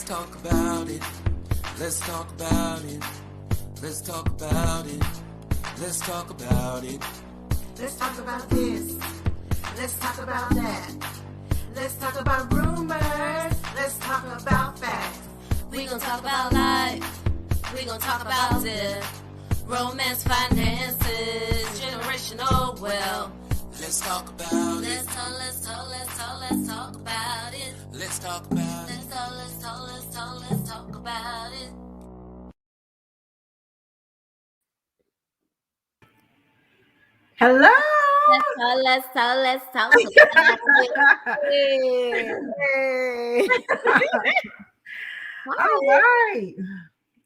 Let's talk about it. Let's talk about it. Let's talk about it. Let's talk about it. Let's talk about this. Let's talk about that. Let's talk about rumors. Let's talk about facts. We gon' talk about life. We gon' talk about death. Romance, finances, generational wealth. Let's talk about it. Let's talk about it. Let's talk about it. Let's talk about it. Hello. Let's talk about it. Hey. All right.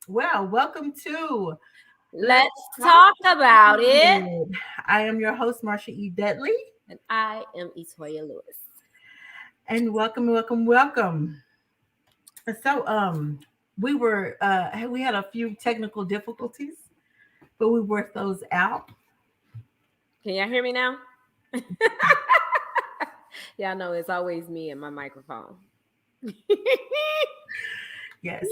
Well, welcome to Let's talk about it. I am your host, Marsha E. Dudley. And I am Etoya Lewis. And welcome. So we had a few technical difficulties, but we worked those out. Can y'all hear me now? Y'all know it's always me and my microphone. Yes.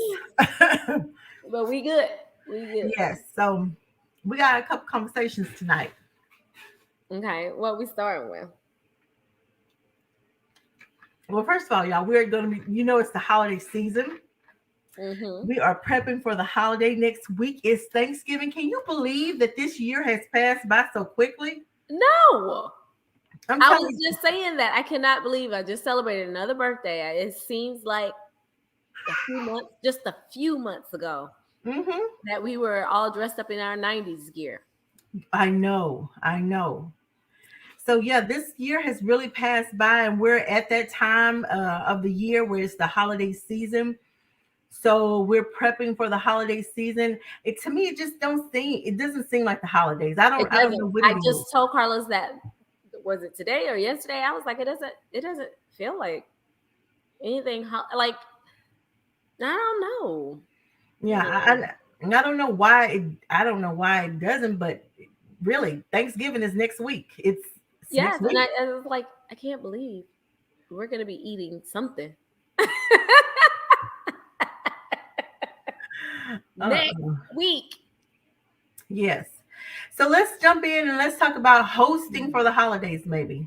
But we good. Yes. So we got a couple conversations tonight. Okay, what we starting with? Well, first of all, y'all, we're going to be, it's the holiday season. Mm-hmm. We are prepping for the holiday. Next week is Thanksgiving. Can you believe that this year has passed by so quickly? No. I was just saying that. I cannot believe I just celebrated another birthday. It seems like just a few months ago, that we were all dressed up in our 90s gear. I know. So yeah, this year has really passed by, and we're at that time of the year where it's the holiday season. So we're prepping for the holiday season. To me, it doesn't seem like the holidays. I don't know what it is. Just told Carlos that, was it today or yesterday? I was like, it doesn't feel like anything like, I don't know. Yeah, I don't know why. I don't know why it doesn't, but really, Thanksgiving is next week. It's yes, next week. And I was like, I can't believe we're gonna be eating something next week. Yes. So let's jump in and let's talk about hosting for the holidays, maybe.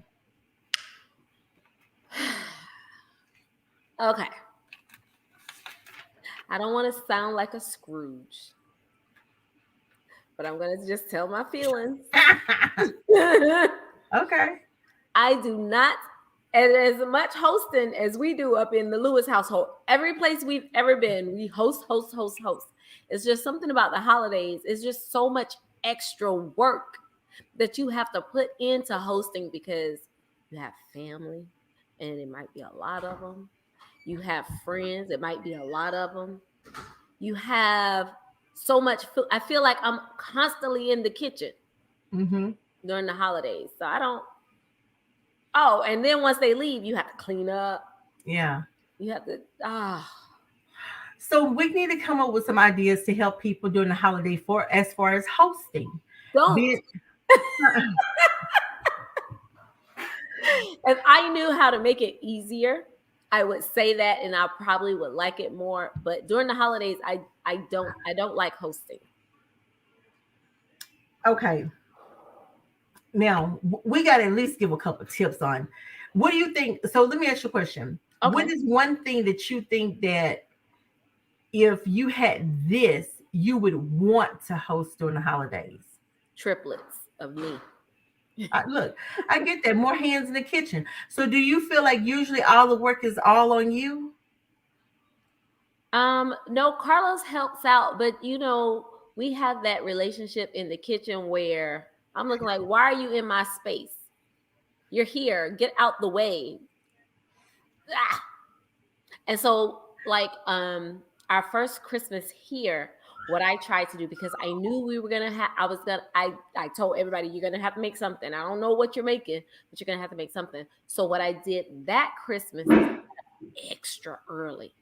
Okay. I don't want to sound like a Scrooge, but I'm going to just tell my feelings. Okay. I do not, and as much hosting as we do up in the Lewis household, every place we've ever been, we host. It's just something about the holidays. It's just so much extra work that you have to put into hosting because you have family, and it might be a lot of them. You have friends. It might be a lot of them. You have so much food. I feel like I'm constantly in the kitchen during the holidays. So I don't. Oh, and then once they leave, you have to clean up. Yeah. You have to. So we need to come up with some ideas to help people during the holiday as far as hosting. Don't. If I knew how to make it easier, I would say that, and I probably would like it more. But during the holidays, I don't like hosting. Okay. Now we got to at least give a couple of tips on what do you think. So let me ask you a question. Okay. What is one thing that you think that if you had this, you would want to host during the holidays? Triplets of me. Look, I get that. More hands in the kitchen. So do you feel like usually all the work is all on you? No, Carlos helps out, but we have that relationship in the kitchen where I'm looking like, why are you in my space? You're here. Get out the way. Ah. And so like our first Christmas here, what I tried to do, because I knew we were going to have, I told everybody, you're going to have to make something. I don't know what you're making, but you're going to have to make something. So what I did that Christmas is extra early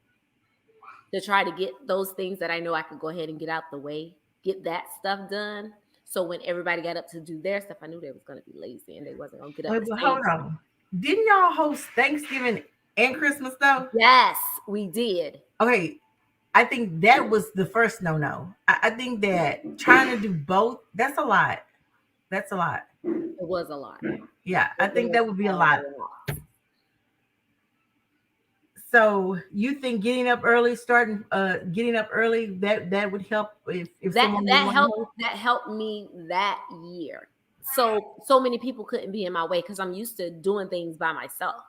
to try to get those things that I know I could go ahead and get out the way, get that stuff done. So when everybody got up to do their stuff, I knew they was going to be lazy and they wasn't going to get up. Hold on. Didn't y'all host Thanksgiving and Christmas though. Yes, we did. Okay, I think that was the first no. I think that trying to do both, that's a lot. That's a lot. It was a lot. Yeah, I It think was that would be a a lot. lot. So you think getting up early, that would help if That someone would that want to helped host? that helped me that year. So many people couldn't be in my way because I'm used to doing things by myself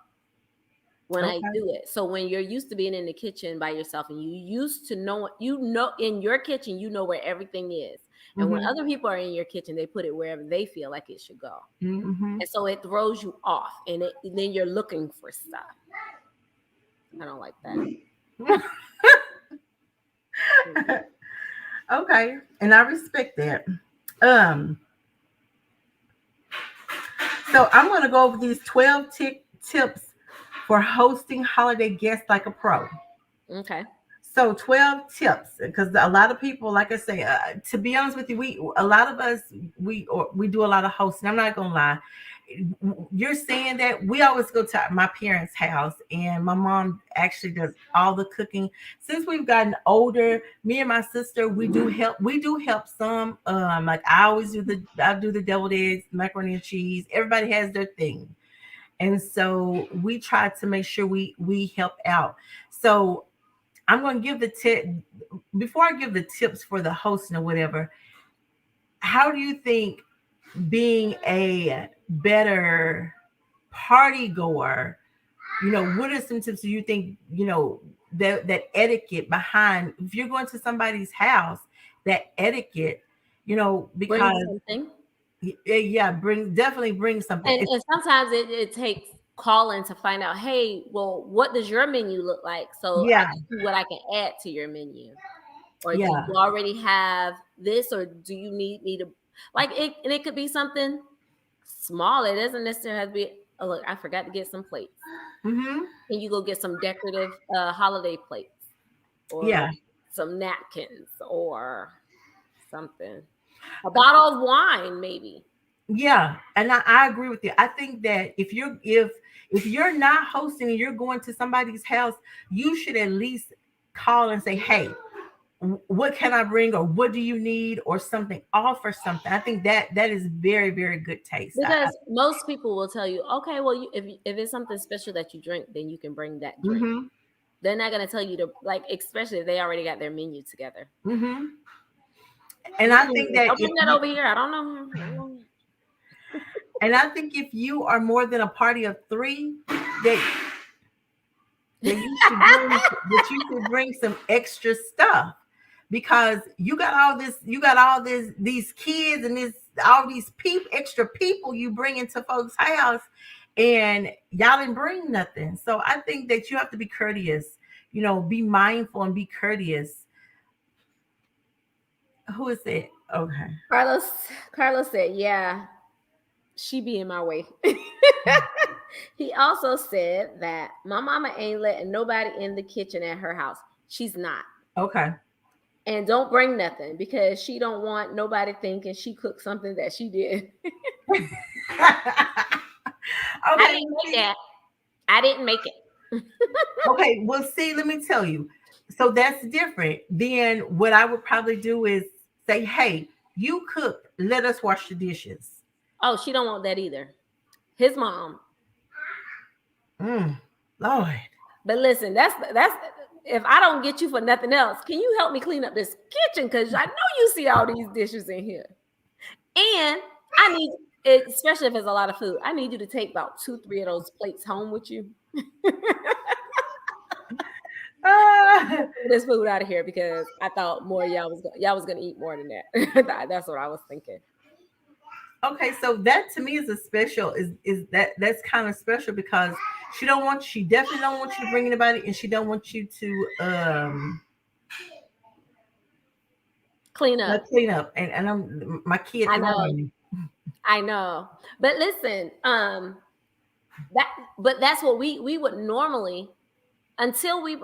when I Okay. do it. So when you're used to being in the kitchen by yourself and you used to know in your kitchen, you know where everything is. And when Mhm. other people are in your kitchen, they put it wherever they feel like it should go. Mhm. And so it throws you off and then you're looking for stuff. I don't like that. Mm-mm. Okay, and I respect that. Um, so I'm going to go over these 12 tips for hosting holiday guests like a pro. Okay. So 12 tips, because a lot of people, like I say, to be honest with you, a lot of us we do a lot of hosting. I'm not gonna lie. You're saying that we always go to my parents' house, and my mom actually does all the cooking. Since we've gotten older, me and my sister, we do help. We do help some. Like I do the deviled eggs, macaroni and cheese. Everybody has their thing, and so we try to make sure we help out. So I'm going to give the tip before I give the tips for the hosting or whatever. How do you think being a better party goer, what are some tips do you think, that etiquette behind if you're going to somebody's house, that etiquette, Bring because something. yeah, definitely bring something. And sometimes it takes calling to find out, hey, well, what does your menu look like? So I Yeah, can see what I can add to your menu. Or do yeah. you already have this, or do you need me to like it? And it could be something small. It doesn't necessarily have to be. Oh, look, I forgot to get some plates. Mm-hmm. Can you go get some decorative holiday plates or Yeah. some napkins or something? A bottle of wine, maybe. Yeah, and I agree with you. I think that if you're not hosting and you're going to somebody's house, you should at least call and say, "Hey, what can I bring, or what do you need, or something? Offer something." I think that is very very good taste. Because most people will tell you, okay, well, if it's something special that you drink, then you can bring that drink. Mm-hmm, They're not going to tell you to, like, especially if they already got their menu together. mm-hmm. And I think that Don't bring that over here. I don't know. if you are more than a party of three, that you should bring some extra stuff, because you got all these kids and all these extra people you bring into folks' house, and y'all didn't bring nothing. So I think that you have to be courteous, be mindful and be courteous. Who is it? Okay. Carlos said, yeah, she be in my way. He also said that my mama ain't letting nobody in the kitchen at her house. She's not. Okay. And don't bring nothing because she don't want nobody thinking she cooked something that she did. I Okay. didn't make that. I didn't make it. Okay. Well, see, let me tell you. So that's different. Then what I would probably do is say, "Hey, you cook. Let us wash the dishes." Oh, she don't want that either. His mom. Lord. But listen, that's if I don't get you for nothing else, can you help me clean up this kitchen? Because I know you see all these dishes in here. And I need it, especially if it's a lot of food, I need you to take about 2, 3 of those plates home with you. Ah, This food out of here because I thought more of y'all was gonna eat more than that. That's what I was thinking. okay, so that to me is a special that's kind of special, because she definitely don't want you to bring anybody, and she don't want you to Clean up. clean up, and my kids I around know, me. I know. But listen, that's what we would normally until we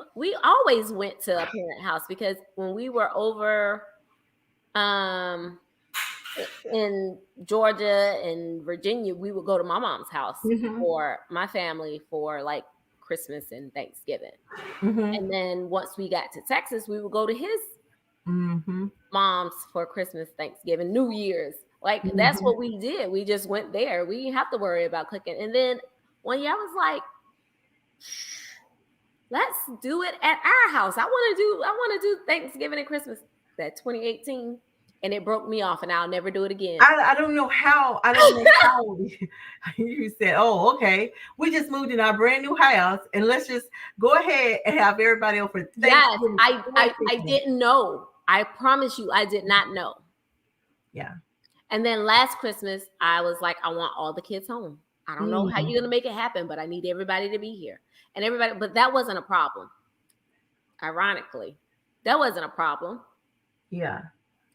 always went to a parent house because when we were over um in Georgia and Virginia, we would go to my mom's house Mhm. for my family for like Christmas and Thanksgiving. Mm-hmm. And then once we got to Texas, we would go to his Mm-hmm. mom's for Christmas, Thanksgiving, New Year's. Like that's Mm-hmm. what we did. We just went there. We didn't have to worry about cooking. And then one year I was like, let's do it at our house. I want to do Thanksgiving and Christmas. That 2018, and it broke me off, and I'll never do it again. I don't know how. I don't know how you said, "Oh, okay. We just moved in our brand new house, and let's just go ahead and have everybody over." Yes, Thanksgiving I or Christmas." didn't know. I promise you, I did not know. Yeah. And then last Christmas, I was like, I want all the kids home. I don't know how Mm. you're gonna make it happen, but I need everybody to be here. And everybody, but that wasn't a problem. Ironically, that wasn't a problem. Yeah.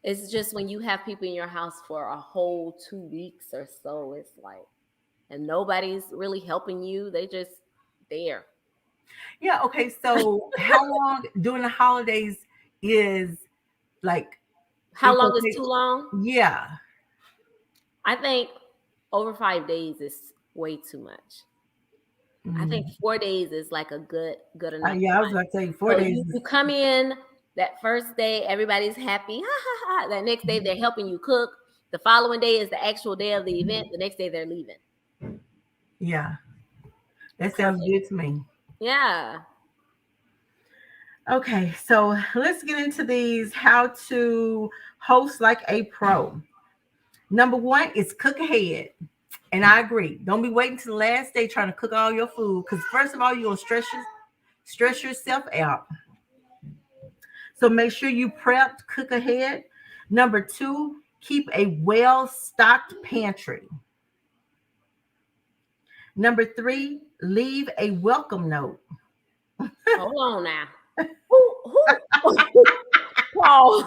It's just when you have people in your house for a whole 2 weeks or so, it's like, and nobody's really helping you. They just there. Yeah. Okay. So, how long during the holidays is like? How It's long is okay. too long? Yeah. I think over 5 days is way too much. I think 4 days is like a good enough Yeah, I was time. about to say 4 So days. you come in that first day, everybody's happy. Ha, ha, ha. That next day, they're helping you cook. The following day is the actual day of the event. The next day, they're leaving. Yeah, that sounds good to me. Yeah. Okay, so let's get into these how to host like a pro. Number one is cook ahead. And I agree. Don't be waiting to the last day trying to cook all your food. Because first of all, you're gonna stress yourself out. So make sure you prep, cook ahead. Number two, keep a well-stocked pantry. Number three, leave a welcome note. Hold on now. Who? Pause.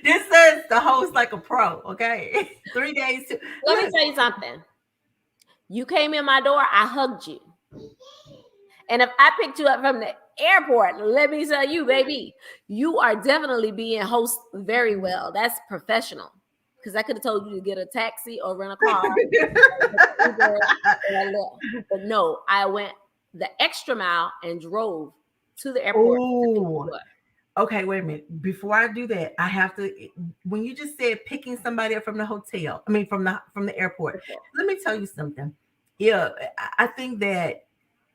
This says the host like a pro, okay? 3 days. Let me tell you something. You came in my door, I hugged you. And if I picked you up from the airport, let me tell you, baby, you are definitely being hosted very well. That's professional. Because I could have told you to get a taxi or rent a car. But no, I went the extra mile and drove to the airport. Ooh. Okay, wait a minute. Before I do that, I have to. When you just said picking somebody up from the hotel, I mean from the airport. Let me tell you something. Yeah, I think that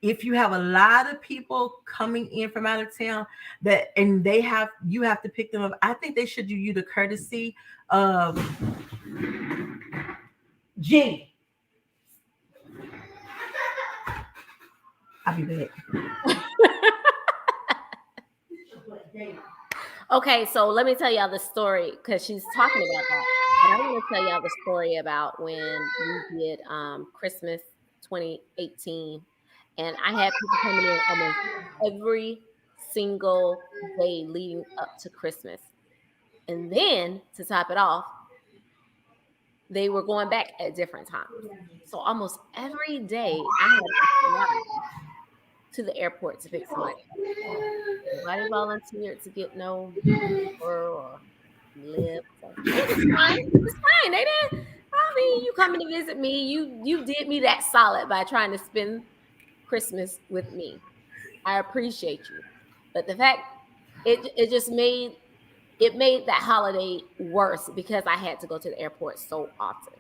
if you have a lot of people coming in from out of town, and you have to pick them up. I think they should do you the courtesy of Jenny. I'll be back. Okay, so let me tell y'all the story because she's talking about that. But I want to tell y'all the story about when we did Christmas 2018, and I had people coming in almost every single day leading up to Christmas. And then to top it off, they were going back at different times. So almost every day I had to fly to the airport to pick somebody up. Nobody volunteered to get no Uber or Lyft. It was fine. It was fine. They didn't. I mean, you coming to visit me, you did me that solid by trying to spend Christmas with me. I appreciate you. But the fact it just made that holiday worse because I had to go to the airport so often.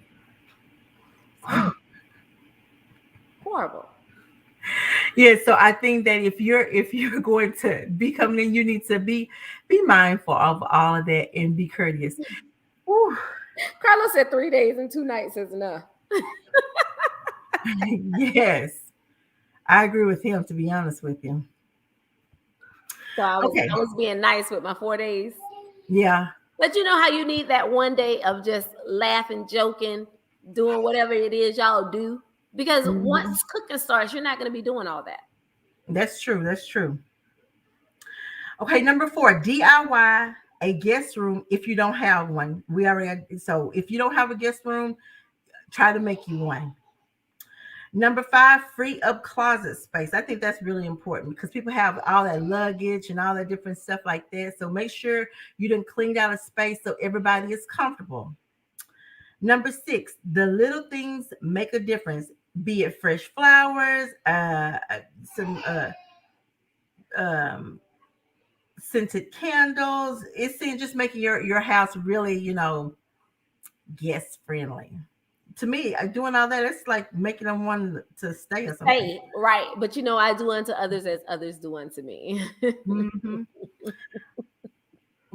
Horrible. Yeah, so I think that if you're going to be coming in, you need to be mindful of all of that and be courteous. Whew. Carlos said 3 days and 2 nights is enough. Yes, I agree with him. To be honest with you, so I was being nice with my 4 days. Yeah, but you know how you need that one day of just laughing, joking, doing whatever it is y'all do. Because once cooking starts, you're not going to be doing all that. That's true. That's true. Okay, number 4, DIY a guest room if you don't have one. So if you don't have a guest room, try to make you one. Number 5, free up closet space. I think that's really important because people have all that luggage and all that different stuff like that. So make sure you done cleaned out a space so everybody is comfortable. Number 6, the little things make a difference. be it fresh flowers, some um, scented candles. It's in just making your house really, guest friendly. To me, doing all that, it's like making them want to stay or something. Hey, right. But I do unto others as others do unto me. Hmm.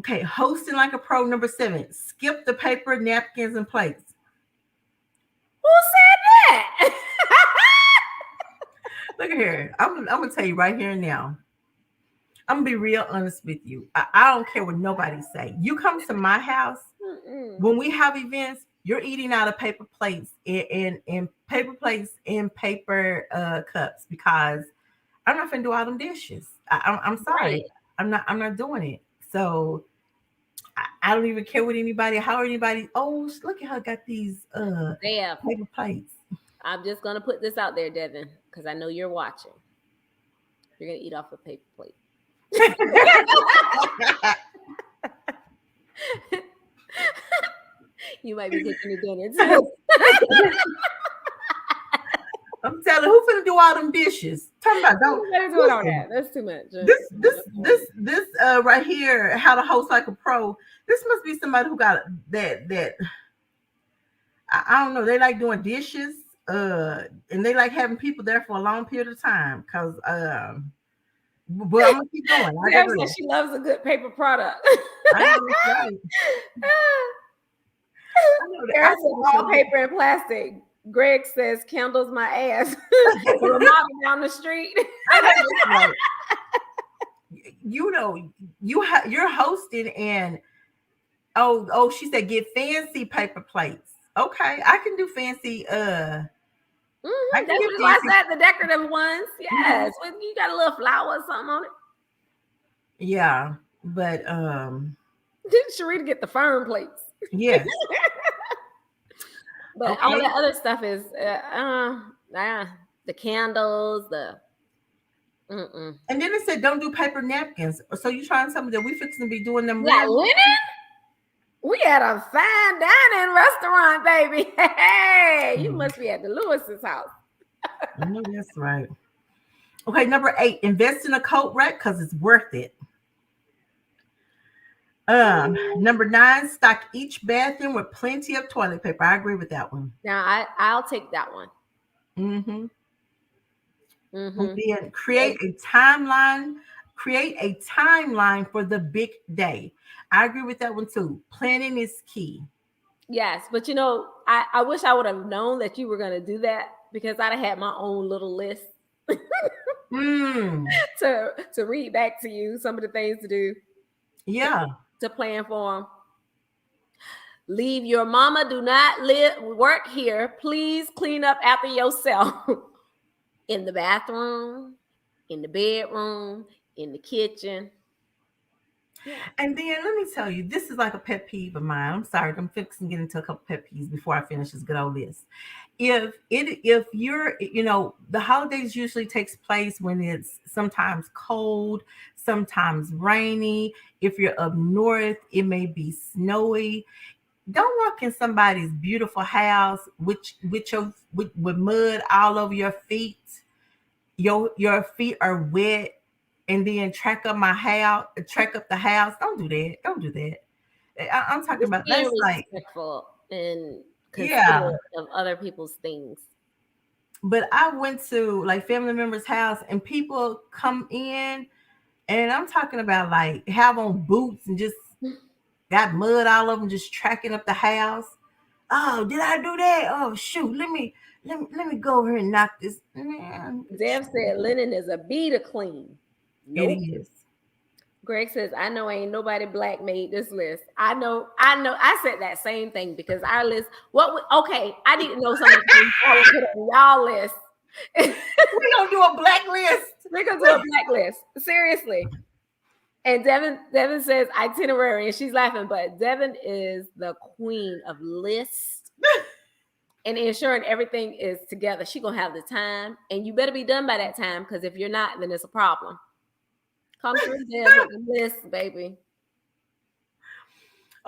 Okay, hosting like a pro. Number 7, skip the paper, napkins, and plates. Who said that? Look at here. I'm gonna tell you right here and now. I'm gonna be real honest with you. I don't care what nobody say. You come to my house Mm-mm. when we have events. You're eating out of paper plates and paper plates and paper cups because I'm not gonna do all them dishes. I'm sorry. Right. I'm not doing it. So I don't even care what anybody, how anybody. Oh, look at her got these Dev, paper plates. I'm just gonna put this out there, Devin, because I know you're watching. You're gonna eat off a paper plate. You might be taking to dinner too. I'm telling who finna do all them dishes. Talking about don't. What is going on there? That's too much. This right here, how to host like a pro. This must be somebody who got that. I don't know. They like doing dishes, and they like having people there for a long period of time. Cause but I'm gonna keep going. Sarah said she loves a good paper product. I know that's right. Sarah said all paper and plastic. Greg says candles my ass. Ramada down the street. Right. You're hosting and she said get fancy paper plates. Okay, I can do fancy That's what I said, the decorative ones. Yes, when you got a little flower or something on it. Yeah, but Didn't Sharita get the fern plates? Yes. But Okay. all the other stuff is the candles, And then it said don't do paper napkins. So you trying something that we fixing to be doing them? Yeah, linen. We had a fine dining restaurant, baby. Hey, you must be at the Lewis's house. I know that's right. Okay, number 8, invest in a coat rack because it's worth it. Number 9, stock each bathroom with plenty of toilet paper. I agree with that one. Now I'll take that one. Mm-hmm. And then create a timeline for the big day. I agree with that one too. Planning is key. Yes, but I wish I would have known that you were going to do that because I'd have had my own little list to read back to you some of the things to do. Yeah. To plan for them. Leave your mama. Do not work here. Please clean up after yourself. In the bathroom, in the bedroom, in the kitchen. And then let me tell you, this is like a pet peeve of mine. I'm sorry, I'm fixing to get into a couple pet peeves before I finish this good old list. If you're, the holidays usually takes place when it's sometimes cold, sometimes rainy. If you're up north, it may be snowy. Don't walk in somebody's beautiful house with mud all over your feet. Your feet are wet, and then track up the house. Don't do that. I'm talking about that's like respectful and considerate of other people's things. But I went to like family members' house and people come in, and I'm talking about like have on boots and just got mud all over them, just tracking up the house. Oh, did I do that? Oh shoot, let me go over here and knock this. Man. Dev said linen is a bee to clean. Nope. It is. Greg says, I know ain't nobody black made this list. I know. I said that same thing because our list, I need to know something before we put on y'all list. We're gonna do a black list. We're gonna do a black list. Seriously. And Devin says itinerary, and she's laughing, but Devin is the queen of lists and ensuring everything is together. She's gonna have the time, and you better be done by that time, because if you're not, then it's a problem. Come through there with the list, baby.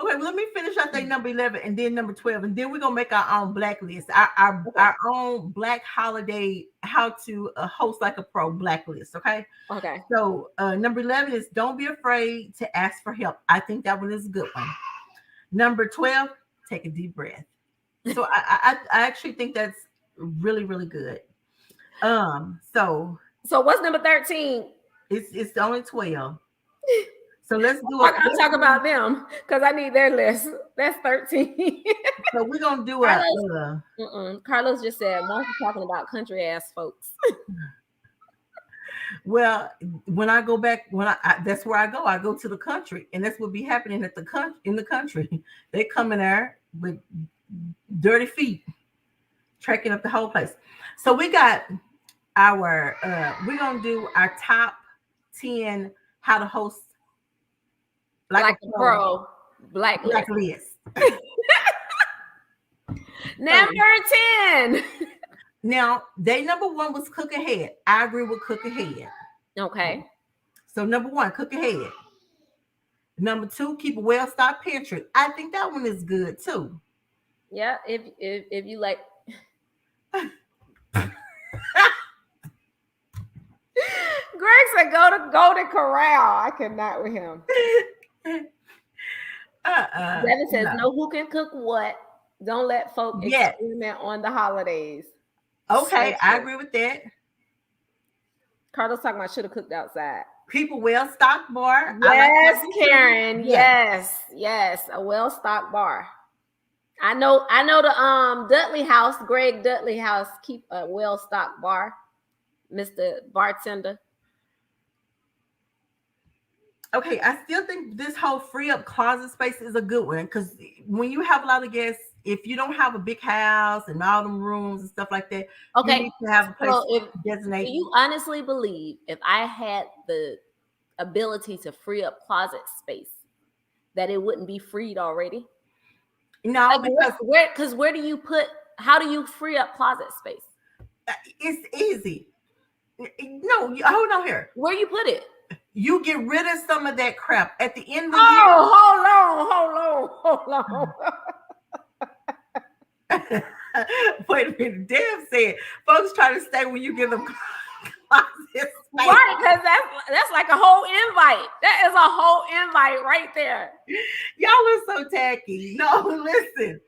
Okay, well, let me finish. I think number 11 and then number 12, and then we're gonna make our own blacklist, our Okay. our own Black holiday, how to host like a pro blacklist. Okay, Okay. so number 11 is don't be afraid to ask for help. I think that one is a good one. Number 12, take a deep breath. So I actually think that's really really good. So So what's number 13? it's only 12. So let's do I'm it. talking about them because I need their list. That's 13. So we're gonna do Carlos just said Martha's talking about country ass folks. well, when I go back, that's where I go to the country, and that's what be happening at in the country. They come in there with dirty feet, trekking up the whole place. So we got our we're gonna do our top 10 how to host like a pro blacklist. Number 10. Now, they number 1 was cook ahead. I agree with cook ahead. Okay. So number 1, cook ahead. Number 2, keep a well-stocked pantry. I think that one is good too. Yeah, if you like. Greg said go to Golden Corral. I cannot with him. Devin says no who can cook what. Don't let folk experiment on the holidays. Okay, I agree with that. Carlos talking about should have cooked outside. Keep a well-stocked bar. Yes, Karen. Yes, a well-stocked bar. I know the Dudley House, Greg Dudley House, keep a well-stocked bar, Mr. Bartender. Okay, I still think this whole free up closet space is a good one because when you have a lot of guests, if you don't have a big house and all them rooms and stuff like that, you need to have a place to designate. Do you honestly believe if I had the ability to free up closet space that it wouldn't be freed already? No, like where do you put? How do you free up closet space? It's easy. No, hold on here. Where you put it? You get rid of some of that crap at the end of the year. Oh, hold on. Wait a minute. Deb said folks try to stay when you give them closet space. Right, because that's like a whole invite. That is a whole invite right there. Y'all are so tacky. No, listen.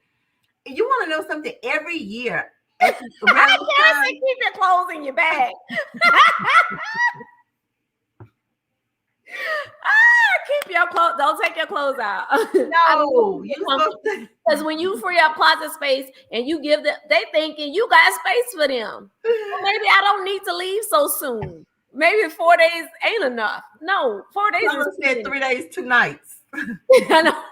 You want to know something? Every year, I can't say keep your clothes in your bag. Keep your clothes. Don't take your clothes out. No, because when you free up closet space and you give them, they thinking you got space for them. Well, maybe I don't need to leave so soon. Maybe 4 days ain't enough. No, 4 days. I said 3 days, 2 nights. I know.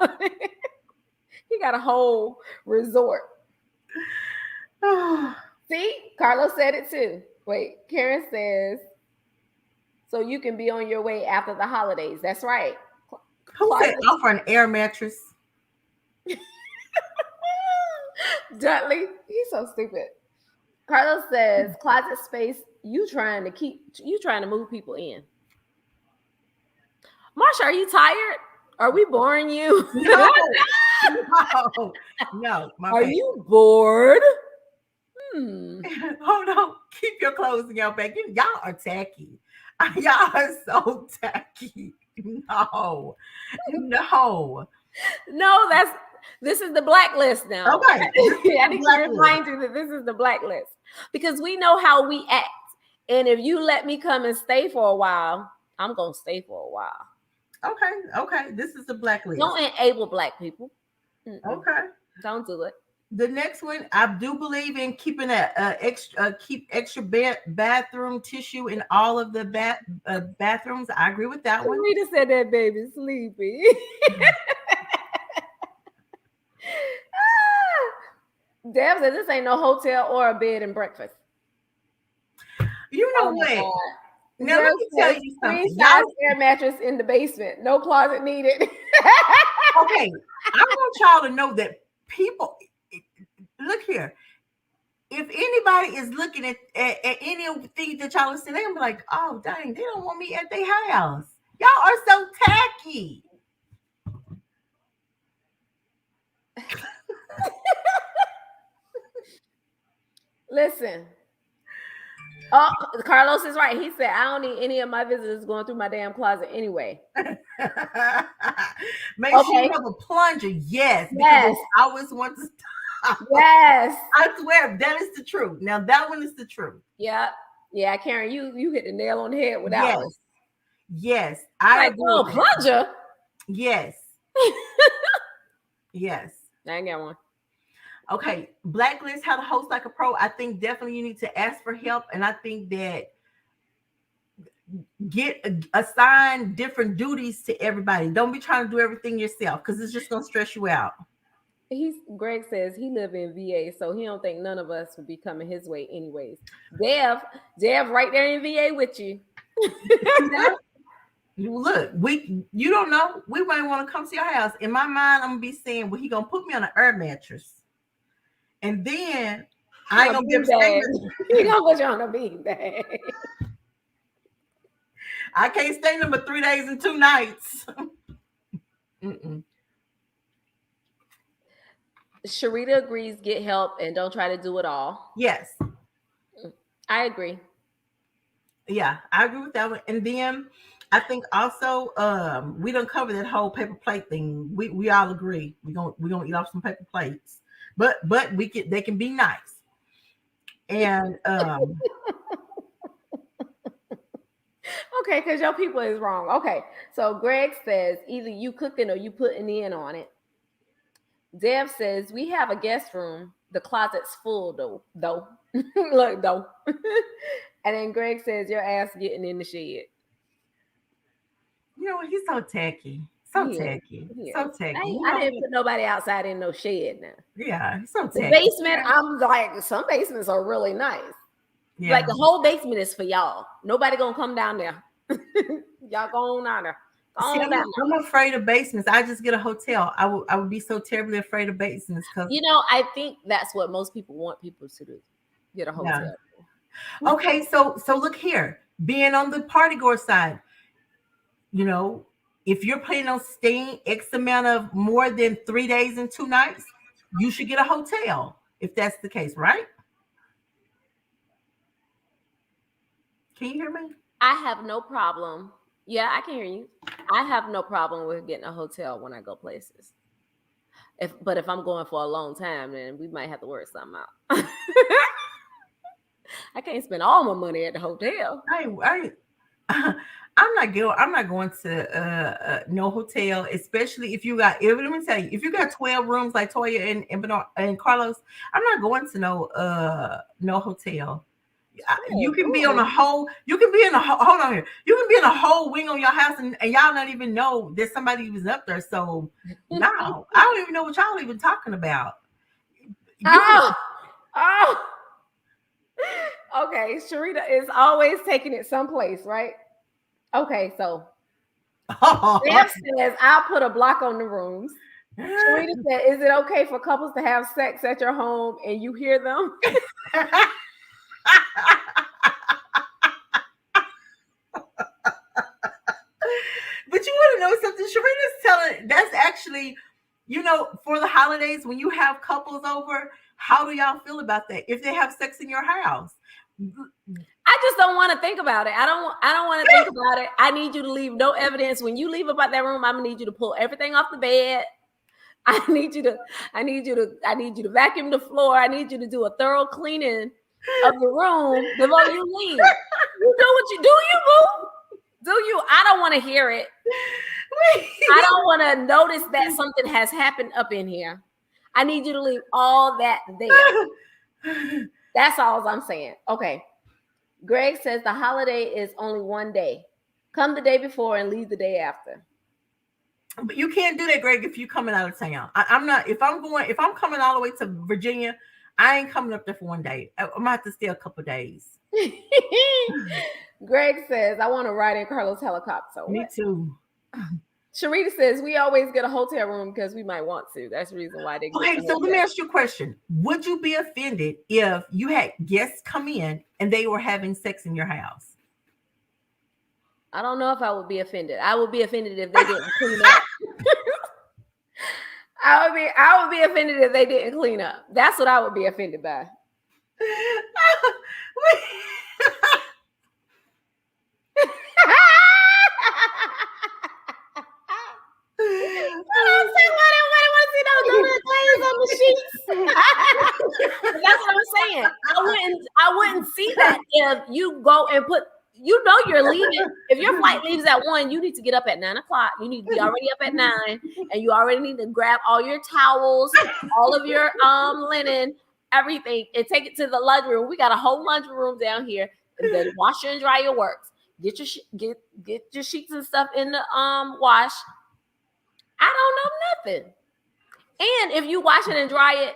He got a whole resort. See, Carlos said it too. Wait, Karen says, so you can be on your way after the holidays. That's right. Who said offer an air mattress? Dudley, he's so stupid. Carlos says closet space. You trying to move people in. Marsha, are you tired? Are we boring you? No. Are you bored? Hold on. Keep your clothes in your bag. Y'all are tacky. Y'all are so tacky. No, this is the blacklist now. Okay. I need to remind you that this is the blacklist because we know how we act. And if you let me come and stay for a while, I'm going to stay for a while. Okay. This is the blacklist. Don't enable black people. Okay. Don't do it. The next one, I do believe in keeping keep extra bathroom tissue in all of the bathrooms. I agree with that one. Rita said that baby sleepy. Deb said this ain't no hotel or a bed and breakfast. You know what? Now let me tell you something. Air mattress in the basement. No closet needed. Okay. I want y'all to know that people, look here. If anybody is looking at anything that y'all are saying, they're gonna be like, oh dang, they don't want me at their house. Y'all are so tacky. Listen. Oh, Carlos is right. He said, I don't need any of my visitors going through my damn closet anyway. Make sure you have a plunger. Yes. Yes. I always want to stop. Yes. I swear, that is the truth. Now, that one is the truth. Yeah. Yeah, Karen, you hit the nail on the head with that one. Yes. I like, oh, plunger? Yes. Yes. I ain't got one. Okay, blacklist how to host like a pro. I think definitely you need to ask for help, and I think that assign different duties to everybody. Don't be trying to do everything yourself because it's just gonna stress you out. Greg says he live in VA, so he don't think none of us would be coming his way anyways. Dev right there in VA with you. Look, you don't know. We might want to come to your house. In my mind, I'm gonna be saying, well, he gonna put me on an air mattress. And then I ain't gonna be upset. He gonna put you on a bean bag. I can't stay there but 3 days and 2 nights. Sharita agrees, get help and don't try to do it all. Yes. I agree. Yeah, I agree with that one. And then I think also we don't cover that whole paper plate thing. We all agree. We're gonna eat off some paper plates. But they can be nice. And okay, because your people is wrong. Okay, so Greg says either you cooking or you putting in on it. Deb says we have a guest room. The closet's full though. Look though. And then Greg says your ass getting in the shed. You know what? He's so tacky. So tacky. So tacky. I didn't put nobody outside in no shed now. Yeah, he's so tacky. The basement, I'm like, some basements are really nice. Yeah. Like the whole basement is for y'all. Nobody gonna come down there. Y'all go on down there. I'm afraid of basements. I just get a hotel. I would be so terribly afraid of basements because I think that's what most people want people to do. Get a hotel. Yeah. Okay, so look here. Being on the Party-Goer side, if you're planning on staying X amount of more than 3 days and 2 nights, you should get a hotel if that's the case, right? Can you hear me? I have no problem. Yeah, I can hear you. I have no problem with getting a hotel when I go places. But if I'm going for a long time, then we might have to work something out. I can't spend all my money at the hotel. I'm not going to no hotel, especially if you got. Let me tell you, if you got 12 rooms like Toya and Carlos, I'm not going to no hotel. You can be on a whole. You can be in a hold on here. You can be in a whole wing on your house, and y'all not even know that somebody was up there. So no, I don't even know what y'all even talking about. Okay, Sharita is always taking it someplace, right? Okay, so Sam says I'll put a block on the rooms. Sharita said, "Is it okay for couples to have sex at your home and you hear them?" But you want to know something? Sharita's telling that's actually, for the holidays when you have couples over, how do y'all feel about that? If they have sex in your house? I just don't want to think about it. I don't want to think about it. I need you to leave no evidence. When you leave about that room, I'm gonna need you to pull everything off the bed. I need you to vacuum the floor. I need you to do a thorough cleaning of the room before you leave. You do what you do, you boo. Do you? I don't want to hear it. I don't want to notice that something has happened up in here. I need you to leave all that there. That's all I'm saying. Okay. Greg says the holiday is only one day. Come the day before and leave the day after. But you can't do that, Greg, if you're coming out of town. I'm not. If I'm coming all the way to Virginia, I ain't coming up there for one day. I'm gonna have to stay a couple days. Greg says, I want to ride in Carlos' helicopter. Me too. Sharita says, we always get a hotel room because we might want to. That's the reason why they get Okay, so let me ask you a question. Would you be offended if you had guests come in and they were having sex in your house? I don't know if I would be offended. I would be offended if they didn't clean up. I would be offended if they didn't clean up. That's what I would be offended by. That's what I'm saying. I wouldn't see that if you go and put, you're leaving. If your flight leaves at 1, you need to get up at 9 o'clock. You need to be already up at 9, and you already need to grab all your towels, all of your linen, everything, and take it to the laundry room. We got a whole laundry room down here. The washer and dryer works. Get your sheets and stuff in the wash. I don't know nothing. And if you wash it and dry it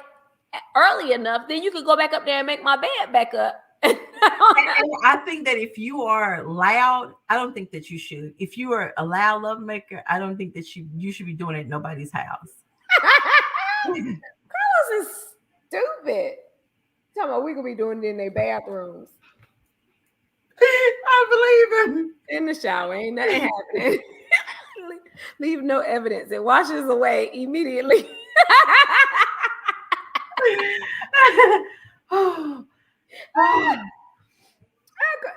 early enough, then you could go back up there and make my bed back up. And I think that if you are loud, I don't think that you should. If you are a loud love maker, I don't think that you should be doing it at nobody's house. Carlos is stupid. Talking about we could be doing it in their bathrooms. I believe him. In the shower, ain't nothing happening. Leave no evidence. It washes away immediately.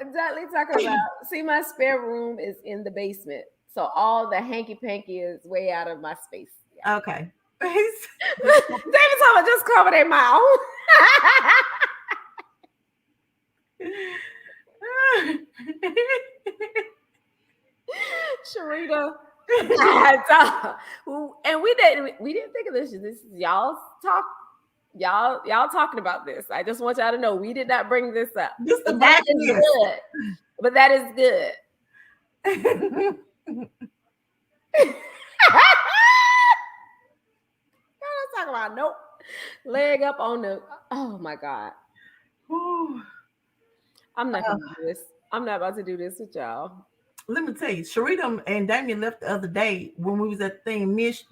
Exactly. Talking about, see, my spare room is in the basement, so all the hanky panky is way out of my space. Yeah. Okay. David's talking about just cover their mouth. Sharita. And we didn't think of this. This is y'all's talk. Y'all talking about this. I just want y'all to know we did not bring this up. But that is good. But that is good. Let's talk about nope. Leg up on the. Oh my God. I'm not gonna do this. I'm not about to do this with y'all. Let me tell you, Sharita and Damien left the other day when we was at the thing. Mish,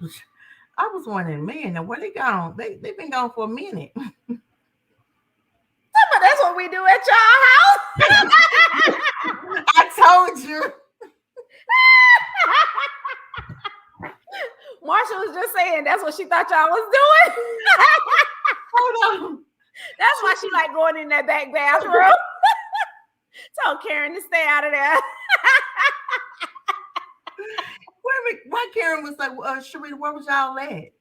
I was wondering, man, now where they gone? They've been gone for a minute. That's what we do at y'all house. I told you. Marsha was just saying that's what she thought y'all was doing. Hold on. That's why she like going in that back bathroom. Told Karen to stay out of there. Why Karen was like, Sharita, where was y'all at?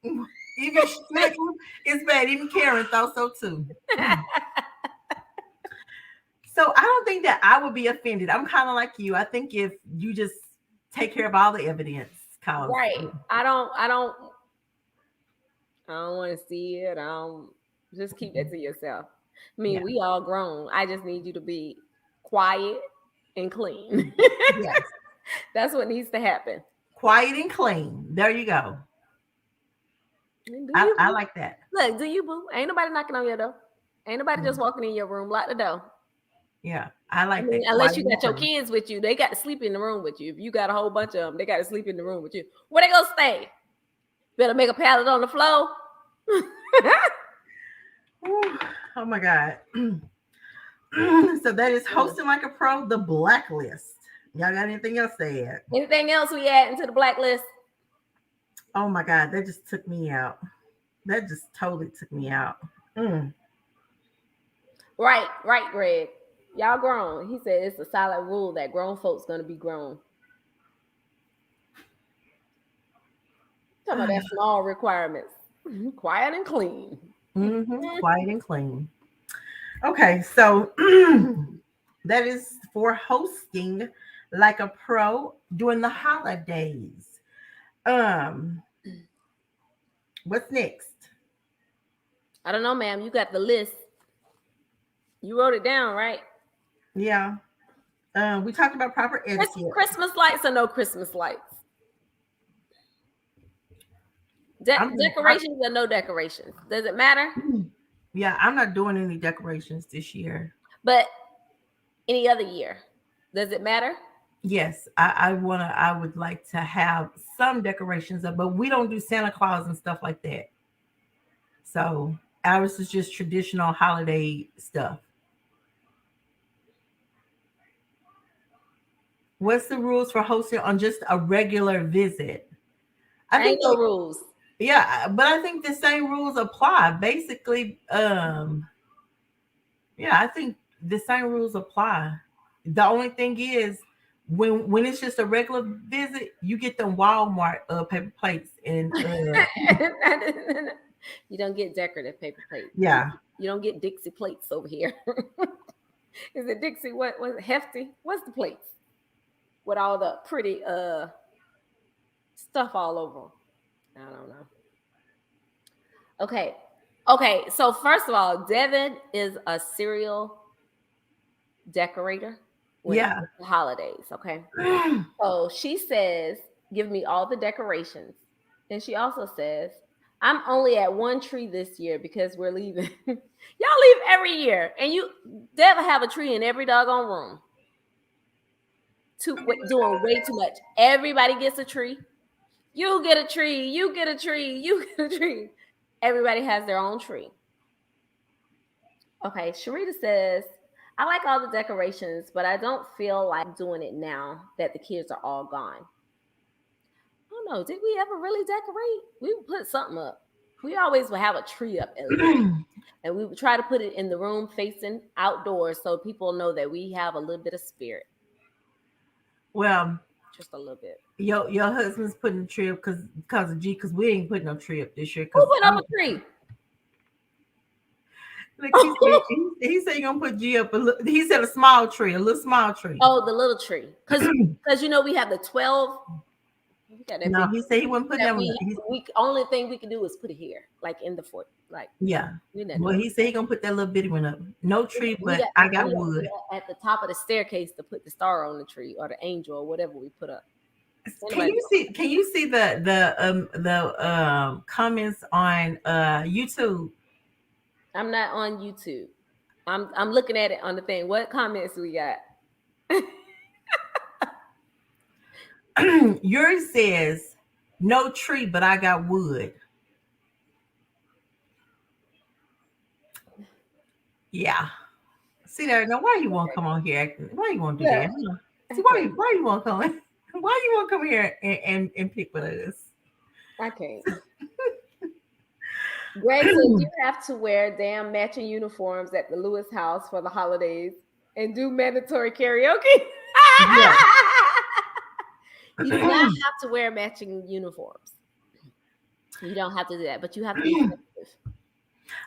Even it's bad. Even Karen thought so too. So I don't think that I would be offended. I'm kind of like you. I think if you just take care of all the evidence, right? I don't want to see it. Just keep that to yourself. I mean, we all grown. I just need you to be quiet and clean. Yes. That's what needs to happen. Quiet and clean. There you go. I like that. Look, do you, boo? Ain't nobody knocking on your door. Ain't nobody just walking in your room. Lock the door. Yeah, I like that. Unless you got your kids with you, they got to sleep in the room with you. If you got a whole bunch of them, they got to sleep in the room with you. Where they gonna stay? Better make a pallet on the floor. Oh my God. So that is hosting like a pro, the blacklist. Y'all got anything else to add? Anything else we add into the blacklist? Oh my God, that just took me out. That just totally took me out. Right, Greg. Y'all grown. He said it's a solid rule that grown folks gonna be grown. Talking about that small requirements. Quiet and clean. Quiet and clean. Okay, so that is for hosting like a pro during the holidays. What's next? I don't know, ma'am. You got the list. You wrote it down, right? Yeah. We talked about proper etiquette. Christmas lights or no Christmas lights? Decorations or no decorations? Does it matter? Yeah, I'm not doing any decorations this year. But any other year, does it matter? Yes, I would like to have some decorations up, but we don't do Santa Claus and stuff like that. So ours is just traditional holiday stuff. What's the rules for hosting on just a regular visit? I think no rules. Yeah, but I think the same rules apply. Basically, yeah, I think the same rules apply. The only thing is when it's just a regular visit, you get them Walmart paper plates and You don't get decorative paper plates. yeah. You don't get Dixie plates over here. Is it Dixie? What was it? Hefty? What's the plates with all the pretty stuff all over 'em? I don't know. Okay. Okay. So first of all, Devin is a serial decorator when it Yeah. comes to holidays. Okay. So she says, give me all the decorations. And she also says, I'm only at one tree this year because we're leaving. Y'all leave every year. And you Dev have a tree in every doggone room. Doing way too much. Everybody gets a tree. You get a tree. You get a tree. You get a tree. Everybody has their own tree. Okay, Sharita says, I like all the decorations, but I don't feel like doing it now that the kids are all gone. I don't know. Did we ever really decorate? We would put something up. We always would have a tree up at least. And we would try to put it in the room facing outdoors so people know that we have a little bit of spirit. Well, Just a little bit. your husband's putting a tree up because of G, because we ain't putting no tree up this year. Who Because put up a tree? like he said he gonna put G up he said a small tree, a little small tree. Oh, the little tree. Because you know we have the 12. We got that No, big he said he wouldn't put that them. we only thing we can do is put it here, like in the fort. Like Yeah. we Well, he said he gonna put that little bitty one up. No tree, but I got wood. At the top of the staircase to put the star on the tree or the angel or whatever we put up. Can you see the comments on YouTube? I'm not on YouTube. I'm looking at it on the thing. What comments we got? Yours says no tree, but I got wood. Yeah. See there. Now, why you won't come on here? Why you won't do that? See, why you won't come? Why you won't come here and pick with us? I can't. Greg says you have to wear damn matching uniforms at the Lewis house for the holidays and do mandatory karaoke. Yeah. You do not have to wear matching uniforms. You don't have to do that, but you have to be sensitive.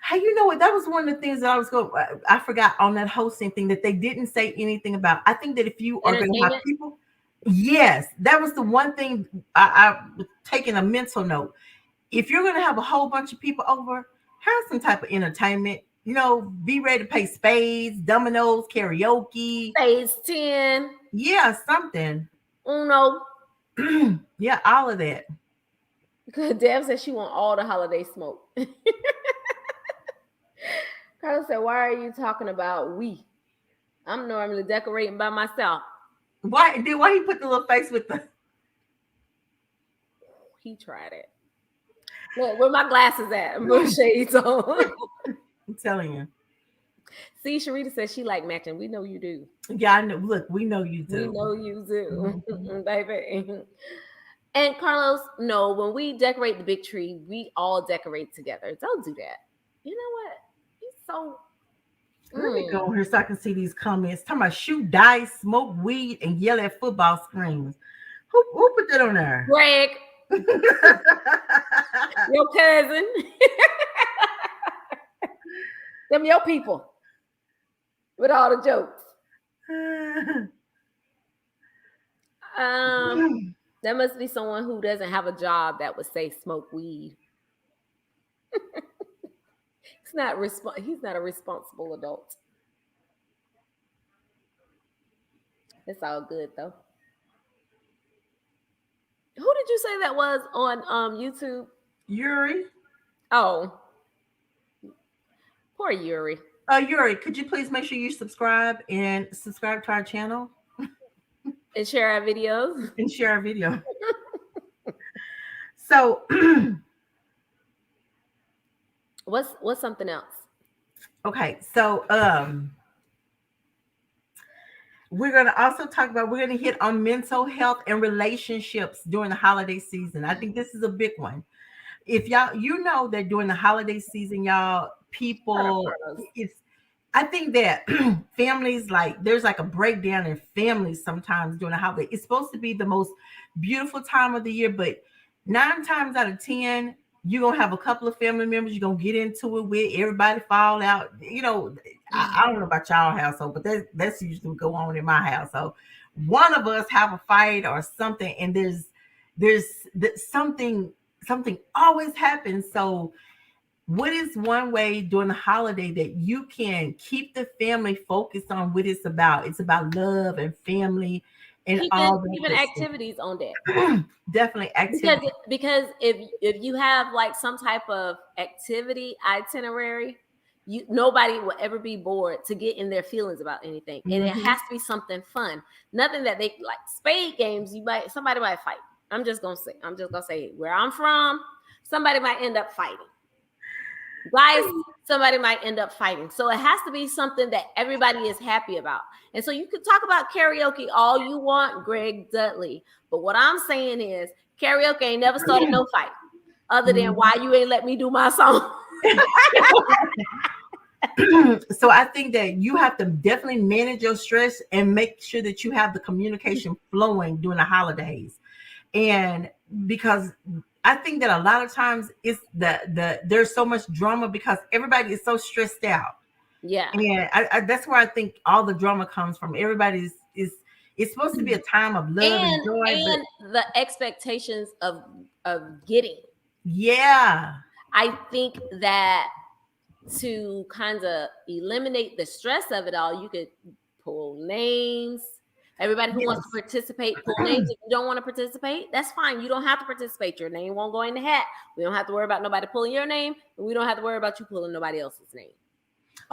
Hey, you know what? That was one of the things that I forgot on that hosting thing that they didn't say anything about. I think that if you are going to have people, yes, that was the one thing I was taking a mental note. If you're going to have a whole bunch of people over, have some type of entertainment. You know, be ready to play spades, dominoes, karaoke. Phase 10. Yeah, something. Uno. Yeah, all of that. Because Deb said she want all the holiday smoke. Carla said, why are you talking about we? I'm normally decorating by myself. Why he put the little face with the... He tried it. Look, where my glasses at? I'm putting shades on. I'm telling you. See, Sharita says she like matching. We know you do. Yeah, I know. Look, we know you do. We know you do, baby. And Carlos, no, when we decorate the big tree, we all decorate together. Don't do that. You know what? He's so... Let me go here so I can see these comments. Talking about shoot dice, smoke weed, and yell at football screens. Who put that on there? Greg. Your cousin. Them your people. With all the jokes. There must be someone who doesn't have a job that would say smoke weed. He's not a responsible adult. It's all good though. Who did you say that was on YouTube? Yuri. Oh. Poor Yuri. Yuri, could you please make sure you subscribe to our channel? And share our videos. And share our video. So what's something else? Okay, so we're gonna hit on mental health and relationships during the holiday season. I think this is a big one If y'all, you know that during the holiday season, y'all, people, it's, I think that families, like, there's like a breakdown in families sometimes during the holiday. It's supposed to be the most beautiful time of the year, but 9 times out of 10, you're gonna have a couple of family members you're gonna get into it with, everybody fall out. I don't know about y'all household, but that's usually what go on in my household. One of us have a fight or something, and something always happens. So what is one way during the holiday that you can keep the family focused on what it's about? It's about love and family and all that keeping good activities on deck. stuff. Definitely activity. Because if you have like some type of activity itinerary, nobody will ever be bored to get in their feelings about anything. And it has to be something fun. Nothing that they like spade games, somebody might fight. I'm just gonna say where I'm from, somebody might end up fighting. Guys, somebody might end up fighting. So it has to be something that everybody is happy about. And so you can talk about karaoke all you want, Greg Dudley. But what I'm saying is karaoke ain't never started no fight other than why you ain't let me do my song. So I think that you have to definitely manage your stress and make sure that you have the communication flowing during the holidays. And because I think that a lot of times it's there's so much drama because everybody is so stressed out. Yeah. And that's where I think all the drama comes from. Everybody's it's supposed to be a time of love and joy. And the expectations of getting. Yeah. I think that to kind of eliminate the stress of it all, you could pull names. Everybody who wants to participate, pull names. If you don't want to participate, that's fine. You don't have to participate. Your name won't go in the hat. We don't have to worry about nobody pulling your name, and we don't have to worry about you pulling nobody else's name.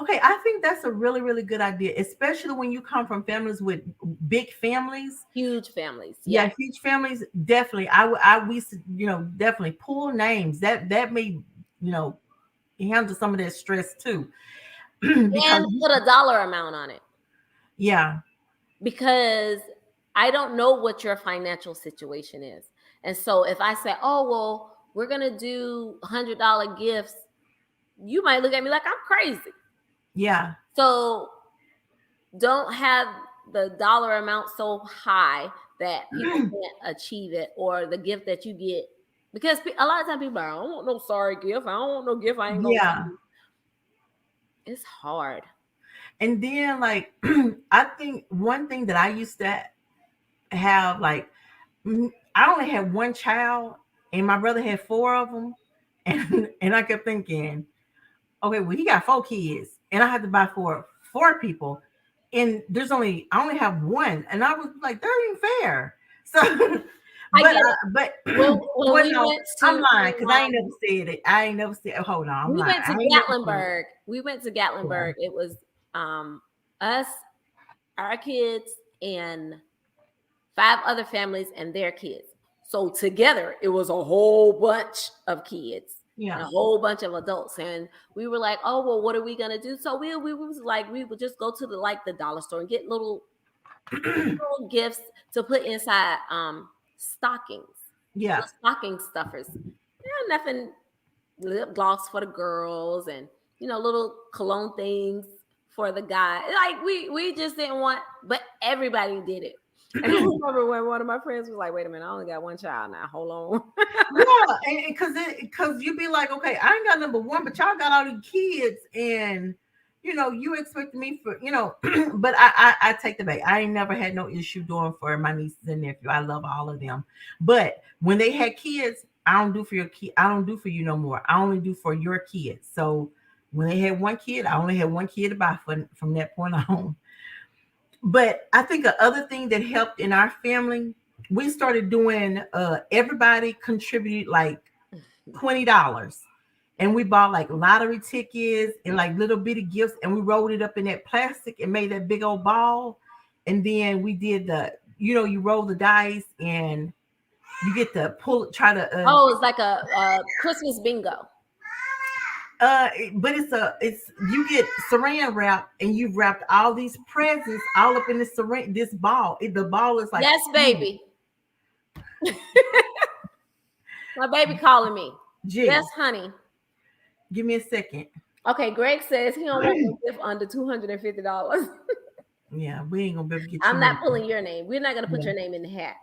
Okay, I think that's a really, really good idea, especially when you come from families with big families. Huge families. Yeah, huge families. Definitely. We definitely pull names. That may, handle some of that stress too. And put a dollar amount on it. Yeah. Because I don't know what your financial situation is. And so if I say, oh, well, we're going to do $100 gifts, you might look at me like I'm crazy. Yeah. So don't have the dollar amount so high that people can't achieve it, or the gift that you get. Because a lot of times people are, I don't want no sorry gift. I don't want no gift. I ain't going to. It's hard. And then, like, I think one thing that I used to have, like, I only had one child and my brother had 4 of them. And I kept thinking, okay, well, he got 4 kids and I had to buy for 4 people. And I only have one. And I was like, that ain't fair. So, I'm lying because I ain't never said it. I ain't never said, hold on. We went to Gatlinburg. It was us, our kids, and 5 other families and their kids. So together, it was a whole bunch of kids. Yeah. And a whole bunch of adults. And we were like, oh, well, what are we going to do? So we was like, we would just go to the dollar store and get little gifts to put inside stockings. Yeah. Stocking stuffers. Nothing, lip gloss for the girls and, little cologne things for the guy. Like we just didn't want, but everybody did it. And I remember when one of my friends was like, wait a minute, I only got one child now. Hold on. Yeah, because you'd be like, okay, I ain't got number one, but y'all got all these kids, and you expected me for, but I take the bait. I ain't never had no issue doing for my nieces and nephew. I love all of them. But when they had kids, I don't do for your kid. I don't do for you no more. I only do for your kids. So when they had one kid, I only had one kid to buy from that point on. But I think the other thing that helped in our family, we started doing, everybody contributed like $20. And we bought like lottery tickets and like little bitty gifts. And we rolled it up in that plastic and made that big old ball. And then we did you roll the dice and you get to it's like a Christmas bingo. But it's you get saran wrap and you've wrapped all these presents all up in this ball. The ball is like, yes, baby. My baby calling me. G, Yes, honey. give me a second. Okay, Greg says he don't want no gift under $250. Yeah, we ain't gonna be able to get you I'm not nothing. pulling your name. We're not going to put Yeah. your name in the hat.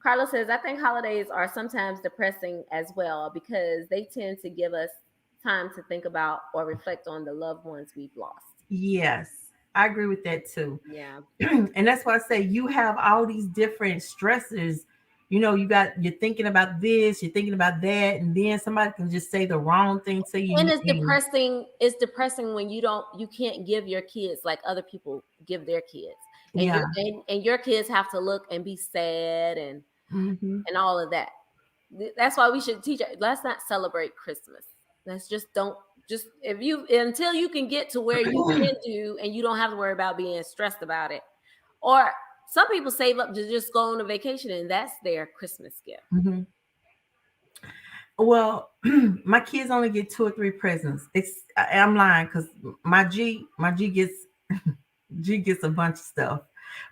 Carlos says, I think holidays are sometimes depressing as well because they tend to give us time to think about or reflect on the loved ones we've lost. Yes, I agree with that too. Yeah. And that's why I say you have all these different stressors. You're thinking about this, you're thinking about that, and then somebody can just say the wrong thing to And you. it's depressing. It's depressing when you can't give your kids like other people give their kids. And Yeah. and your kids have to look and be sad Hmm. and all of that. That's why we should teach. Let's not celebrate Christmas. Let's just don't just if you until you can get to where you can do and you don't have to worry about being stressed about it. Or some people save up to just go on a vacation and that's their Christmas gift. Hmm. Well, my kids only get 2 or 3 presents. I'm lying because my G gets G gets a bunch of stuff.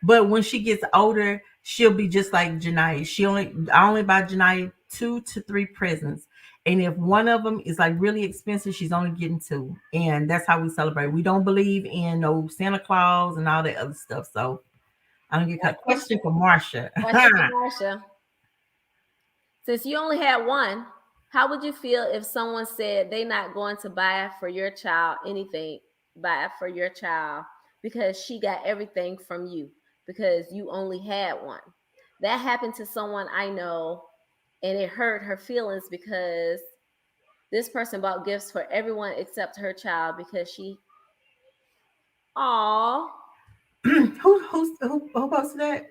But when she gets older, she'll be just like Janaya. I only buy Janaya 2 to 3 presents. And if one of them is like really expensive, she's only getting two. And that's how we celebrate. We don't believe in no Santa Claus and all that other stuff. So I don't get Right, cut. Question for Marsha. question for Marsha. Since you only had one, how would you feel if someone said they're not going to buy for your child anything, buy for your child because she got everything from you because you only had one? That happened to someone I know, and it hurt her feelings because this person bought gifts for everyone except her child because she, aw, Who posted that?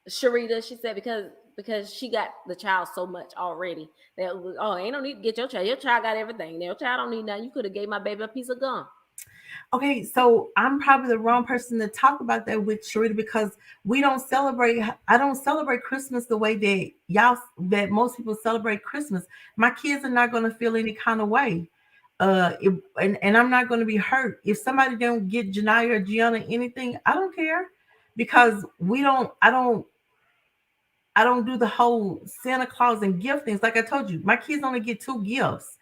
Sharita, she said because she got the child so much already that was, oh, ain't no need to get your child. Your child got everything. Your child don't need nothing. You could have gave my baby a piece of gum. Okay, so I'm probably the wrong person to talk about that with Sharita because we don't celebrate. I don't celebrate Christmas the way that most people celebrate Christmas. My kids are not going to feel any kind of way, and I'm not going to be hurt if somebody don't get Janaya or Gianna anything. I don't care because we don't. I don't do the whole Santa Claus and gift things. Like I told you, my kids only get 2 gifts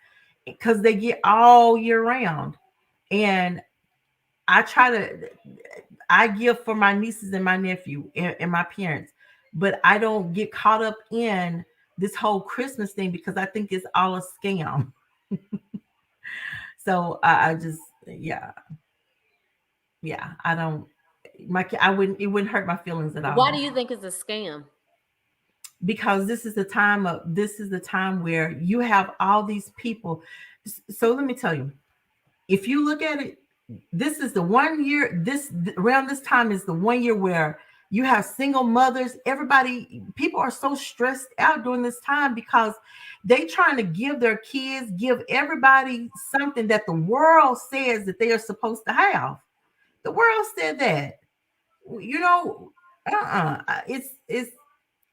because they get all year round, and I give for my nieces and my nephew and my parents, but I don't get caught up in this whole Christmas thing because I think it's all a scam. So I just, yeah, I don't, it wouldn't hurt my feelings at all Why do you think it's a scam? because this is the time where you have all these people. So let me tell you, if you look at it, this is the one year, around this time is the one year where you have single mothers. People are so stressed out during this time because they trying to give everybody something that the world says that they are supposed to have. The world said that, you know, it's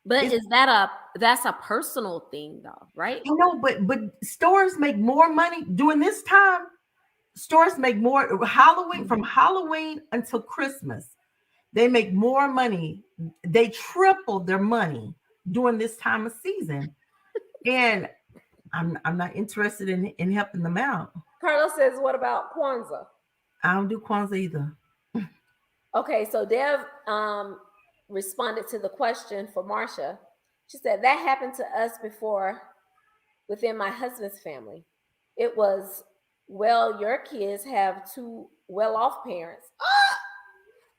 But it's is that's a personal thing though, right? but stores make more money during this time. Stores make more Halloween, from Halloween until Christmas. They make more money. They triple their money during this time of season. And I'm not interested in helping them out. Carlos says, what about Kwanzaa? I don't do Kwanzaa either. Okay, so Dev responded to the question for Marsha. She said that happened to us before within my husband's family. It was, well, your kids have two well-off parents.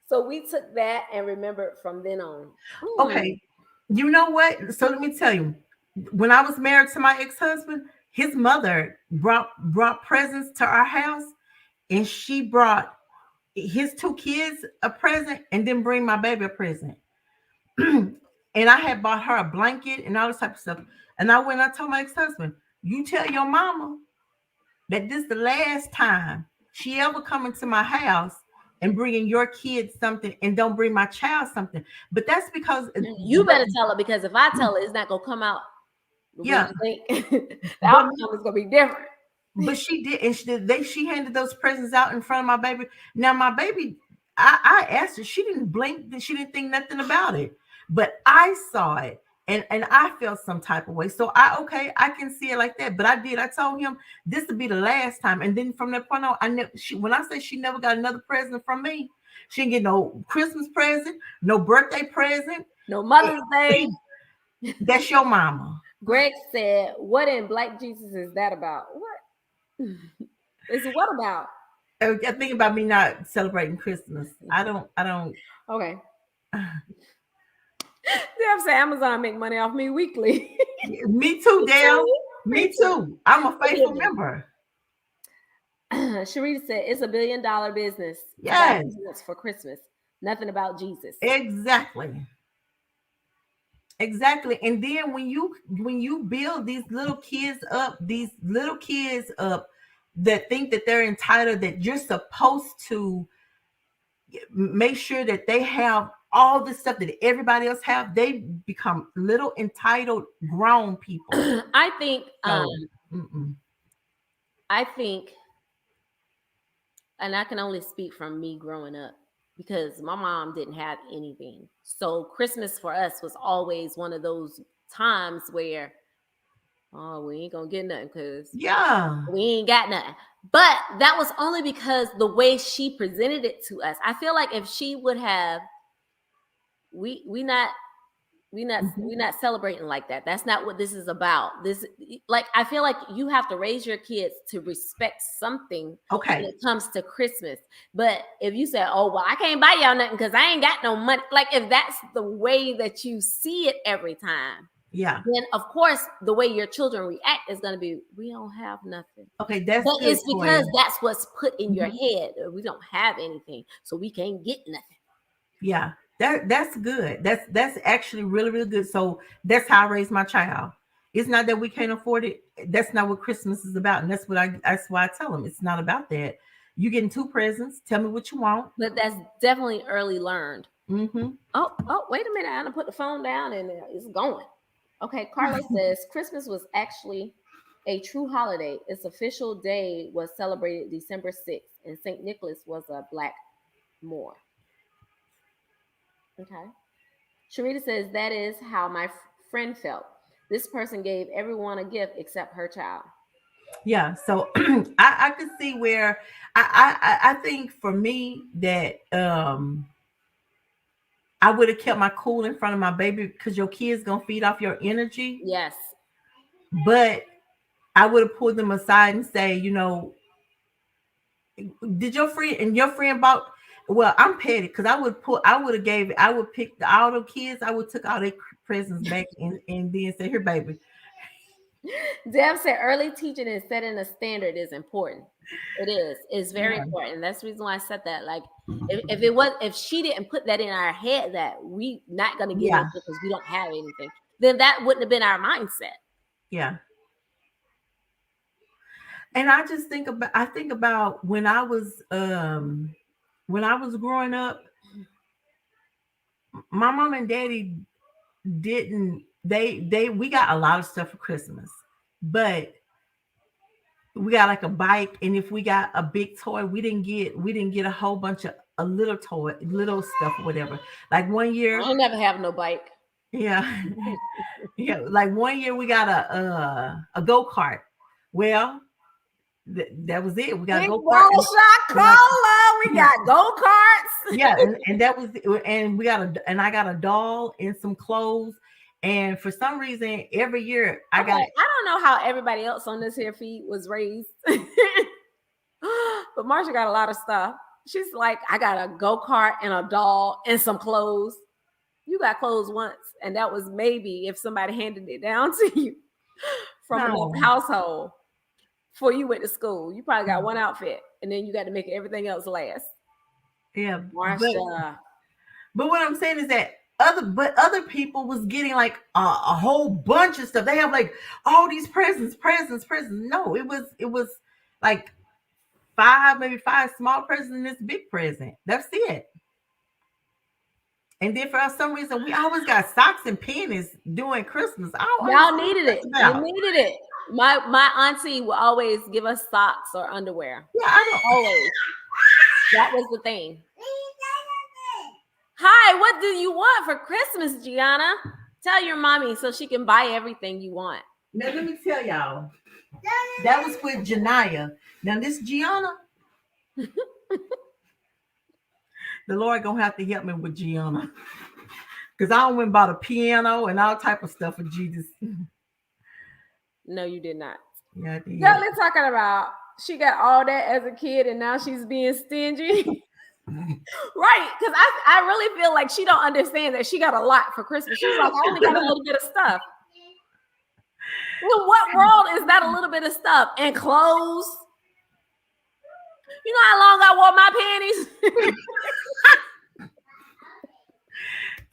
So we took that and remembered from then on. Okay. You know what? So let me tell you. When I was married to my ex-husband, his mother brought presents to our house, and she brought his 2 kids a present and then bring my baby a present. And I had bought her a blanket and all this type of stuff. And I told my ex-husband, you tell your mama that this is the last time she ever come into my house and bringing your kids something and don't bring my child something. But that's because you better tell her, because if I tell her, it's not gonna come out the way you think. The outcome is gonna be different. But she did, and she handed those presents out in front of my baby. Now my baby, I asked her, she didn't blink, she didn't think nothing about it. But I saw it, And I felt some type of way. So I can see it like that. But I told him this would be the last time. And then from that point on, when I say she never got another present from me, she didn't get no Christmas present, no birthday present, No Mother's Day. That's your mama. Greg said, "What in Black Jesus is that about? What? It's what about?" I think about me not celebrating Christmas. I don't. Okay. Deb said Amazon make money off me weekly. Me too, Dale. Me too. I'm a faithful member. Sharita said it's $1 billion business. Yes. For Christmas. Nothing about Jesus. Exactly. And then when you build these little kids up that think that they're entitled, that you're supposed to make sure that they have all the stuff that everybody else have, they become little entitled grown people. I think and I can only speak from me growing up, because my mom didn't have anything. So Christmas for us was always one of those times where, oh, we ain't gonna get nothing because we ain't got nothing. But that was only because the way she presented it to us. I feel like if she would have, we not celebrating like that. That's not what this is about. This, like, I feel like you have to raise your kids to respect something when it comes to Christmas. But if you say, oh, well, I can't buy y'all nothing because I ain't got no money, like if that's the way that you see it every time, then of course the way your children react is going to be, we don't have nothing. Okay, but it's because that's what's put in your head. We don't have anything, so we can't get nothing. Yeah. That's good. That's actually really, really good. So that's how I raise my child. It's not that we can't afford it. That's not what Christmas is about. And that's why I tell them it's not about that. You getting 2 presents. Tell me what you want. But that's definitely early learned. Mm-hmm. Oh, wait a minute. I'm gonna put the phone down and it's going. Okay, Carlos says Christmas was actually a true holiday. Its official day was celebrated December 6th, and St. Nicholas was a Black Moor. Okay. Sharita says that is how my friend felt. This person gave everyone a gift except her child. Yeah. So I could see where I think for me that I would have kept my cool in front of my baby, because your kid's gonna feed off your energy. Yes. But I would have pulled them aside and say, did your friend bought? Well, I'm petty, because I would pick all the kids. I would took all their presents back and then say, here, baby. Deb said early teaching and setting a standard is important. It is. It's very important. That's the reason why I said that. Like, if she didn't put that in our head that we not going to get it because we don't have anything, then that wouldn't have been our mindset. Yeah. And I just think about when I was growing up, my mom and daddy we got a lot of stuff for Christmas, but we got like a bike, and if we got a big toy, we didn't get a whole bunch of a little stuff or whatever. Like one year, I never have no bike. Yeah. Yeah, like one year we got a go-kart. Well, that was it. We got a go-kart. We got go-karts. Yeah, and that was, and I got a doll and some clothes. And for some reason, every year I don't know how everybody else on this here feed was raised, but Marsha got a lot of stuff. She's like, I got a go-kart and a doll and some clothes. You got clothes once, and that was maybe if somebody handed it down to you from another household before you went to school. You probably got one outfit, and then you got to make everything else last. Yeah, Marsha. But what I'm saying is that other people was getting like a whole bunch of stuff. They have like all these presents. No, it was like maybe five small presents and this big present. That's it. And then for some reason, we always got socks and panties during Christmas. Y'all needed it. You needed it. My auntie would always give us socks or underwear. Yeah, I don't always. That was the thing. Hi, what do you want for Christmas, Gianna? Tell your mommy so she can buy everything you want. Now let me tell y'all. That was with Janiyah. Now this Gianna. The Lord gonna have to help me with Gianna. Because I went and bought a piano and all type of stuff for Jesus. No, you did not. Yeah, I did. No, they're talking about she got all that as a kid and now she's being stingy. Right, because I really feel like she don't understand that she got a lot for Christmas. She's like, I only got a little bit of stuff. Well, what world is that a little bit of stuff? And clothes? You know how long I wore my panties?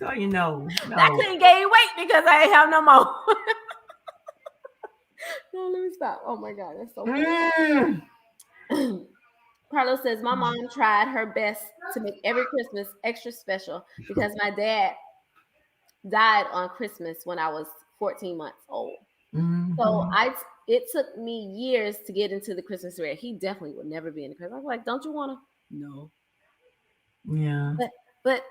So you know. No. I couldn't gain weight because I ain't have no more. No, let me stop. Oh my God, that's so funny. Carlos says, my mom tried her best to make every Christmas extra special because my dad died on Christmas when I was 14 months old. Mm-hmm. So it took me years to get into the Christmas spirit. He definitely would never be in the Christmas. I was like, don't you want to? No. Yeah. But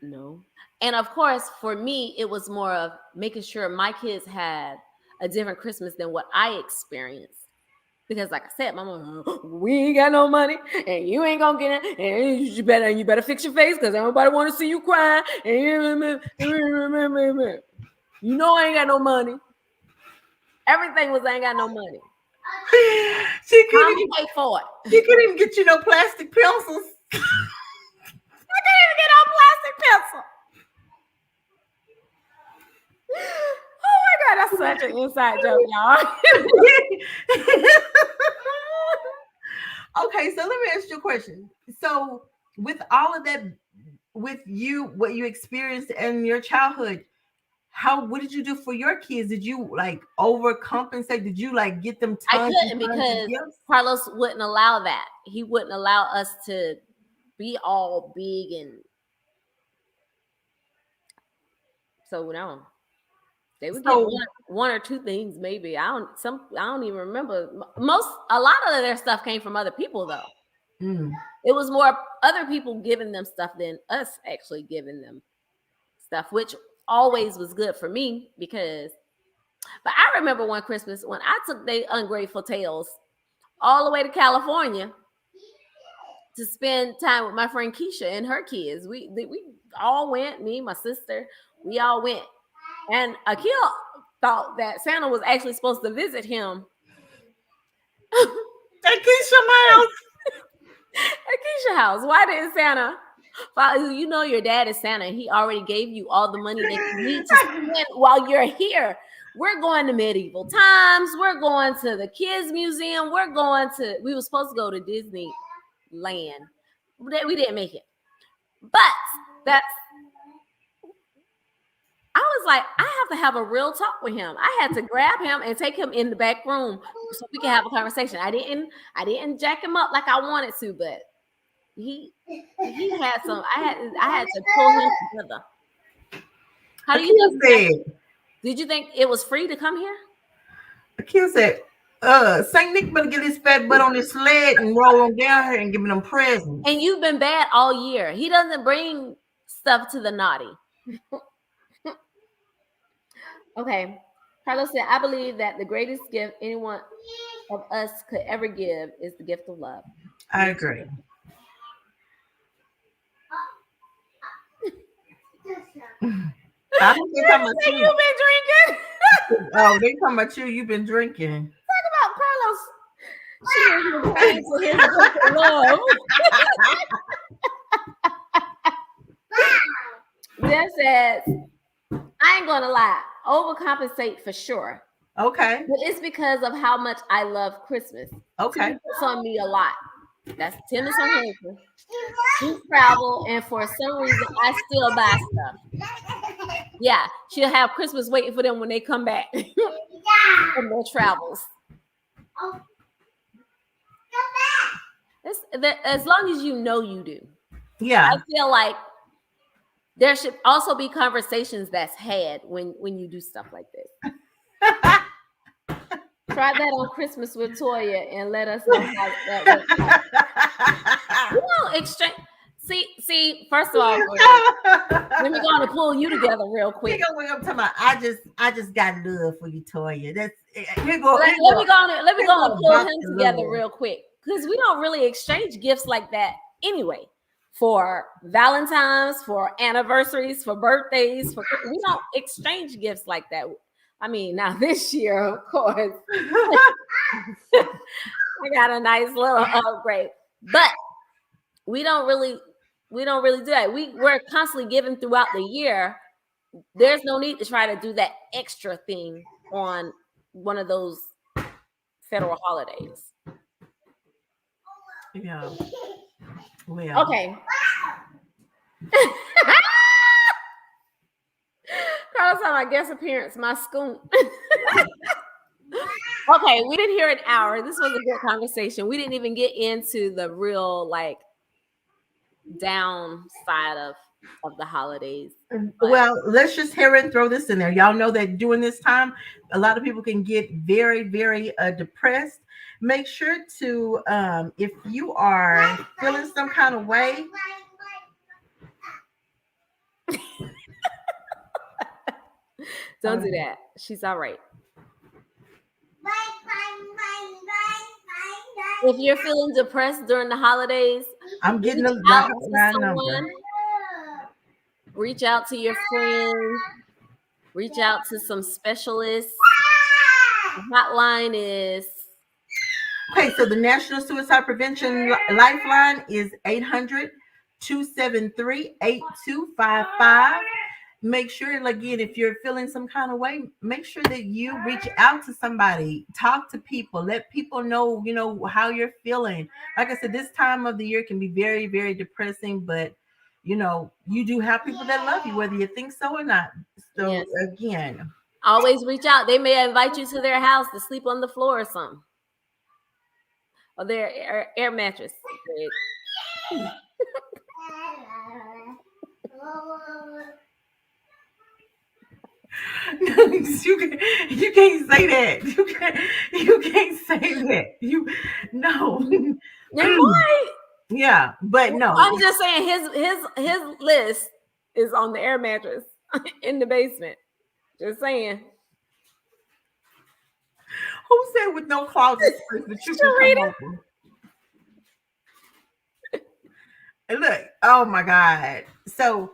no. And of course, for me, it was more of making sure my kids had a different Christmas than what I experienced. Because like I said, my mom, we ain't got no money and you ain't gonna get it. And you better fix your face because everybody want to see you crying. And you know I ain't got no money. Everything was I ain't got no money. She couldn't even pay for it. She couldn't even get you no plastic pencils. I couldn't even get no plastic pencil. Oh my God, that's such an inside joke, y'all. Okay, so let me ask you a question. So with all of that, with you, what you experienced in your childhood, what did you do for your kids? Did you like overcompensate? Did you like get them tons? I couldn't because Carlos wouldn't allow that. He wouldn't allow us to be all big and so no. They would get one or two things, maybe. I don't even remember. A lot of their stuff came from other people, though. Mm. It was more other people giving them stuff than us actually giving them stuff, which always was good for me because. But I remember one Christmas when I took the ungrateful tales all the way to California to spend time with my friend Keisha and her kids. We all went. Me, my sister, we all went. And Akil thought that Santa was actually supposed to visit him. At Keisha's house. At Keisha's house. Why didn't Santa? You know your dad is Santa. And he already gave you all the money that you need to spend while you're here. We're going to medieval times. We're going to the kids museum. We were supposed to go to Disneyland. We didn't make it. But I was like, I have to have a real talk with him. I had to grab him and take him in the back room so we could have a conversation. I didn't jack him up like I wanted to, but he had some. I had to pull him together. How do you think? Did you think it was free to come here? Akil said, Saint Nick better get his fat butt on his sled and roll him down here and give him presents. And you've been bad all year. He doesn't bring stuff to the naughty. Okay. Carlos said, I believe that the greatest gift anyone of us could ever give is the gift of love. I agree. I think they're talking about you. You've been drinking. Oh, they talking about you. You've been drinking. Talk about Carlos. She is for his gift of love. That says, I ain't gonna lie, overcompensate for sure. Okay. But it's because of how much I love Christmas. Okay. It's on me a lot. That's Tim is her husband. We travel, and for some reason, I still buy stuff. Yeah, she'll have Christmas waiting for them when they come back from their travels. As long as you know you do. Yeah. I feel like there should also be conversations that's had when you do stuff like this. Try that on Christmas with Toya and let us know how that works. You know, exchange. See. First of all, let me go on and pull you together real Here quick. go what I'm talking about. I just got love for you, Toya. That's here go. Let me go on and pull box him of together love. real quick because we don't really exchange gifts like that anyway. For Valentine's, for anniversaries, for birthdays, we don't exchange gifts like that. I mean, now this year, of course, I got a nice little upgrade, but we don't really do that. We're constantly giving throughout the year. There's no need to try to do that extra thing on one of those federal holidays. Yeah. Well. Okay. Carlos on my guest appearance, my scoop. Okay, we didn't hear an hour. This was a good conversation. We didn't even get into the real like downside of the holidays. But well, let's just hear and throw this in there. Y'all know that during this time, a lot of people can get very, very depressed. Make sure to, if you are feeling some kind of way, don't do that. She's all right. If you're feeling depressed during the holidays, I'm getting reach the out to hotline someone. number. Reach out to your friends. Reach out to some specialists. The hotline is Okay, so the National Suicide Prevention Lifeline is 800-273-8255. Make sure, again, if you're feeling some kind of way, make sure that you reach out to somebody, talk to people, let people know, how you're feeling. Like I said, this time of the year can be very, very depressing, but you do have people that love you, whether you think so or not. So yes. Again, always reach out. They may invite you to their house to sleep on the floor or something. Or their air mattress. you can't say that. You can't say that. No. Yeah, but no. I'm just saying his list is on the air mattress in the basement. Just saying. Who said with no closet space that you can come over? Look, oh my God. So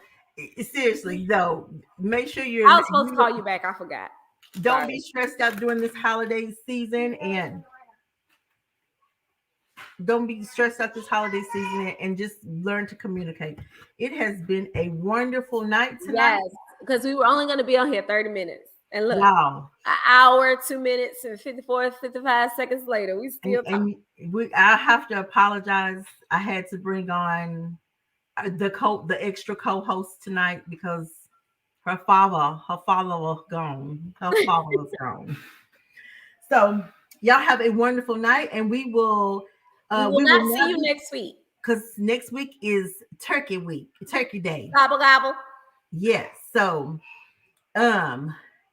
seriously though, make sure you're I was supposed to call you back. I forgot. Don't be stressed out during this holiday season, and don't be stressed out this holiday season, and just learn to communicate. It has been a wonderful night tonight. Yes, because we were only going to be on here 30 minutes. And look, wow. An hour, 2 minutes, and 55 seconds later, we still talking. I have to apologize. I had to bring on the extra co-host tonight because her father was gone. Her father was gone. So y'all have a wonderful night, and we will not see you next week. Because next week is Turkey Week, Turkey Day. Gobble gobble. Yes. So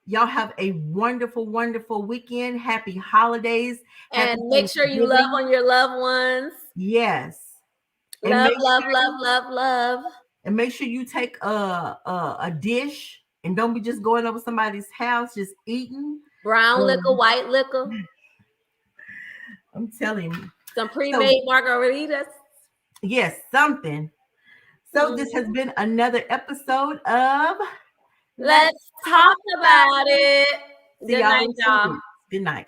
y'all have a wonderful, wonderful weekend. Happy holidays. And make sure you love on your loved ones. Yes. Love. And make sure you take a dish and don't be just going over somebody's house, just eating. Brown liquor, white liquor. I'm telling you. Some pre-made margaritas. Yes, something. So this has been another episode of Let's Talk About It. Good night, y'all. Good night.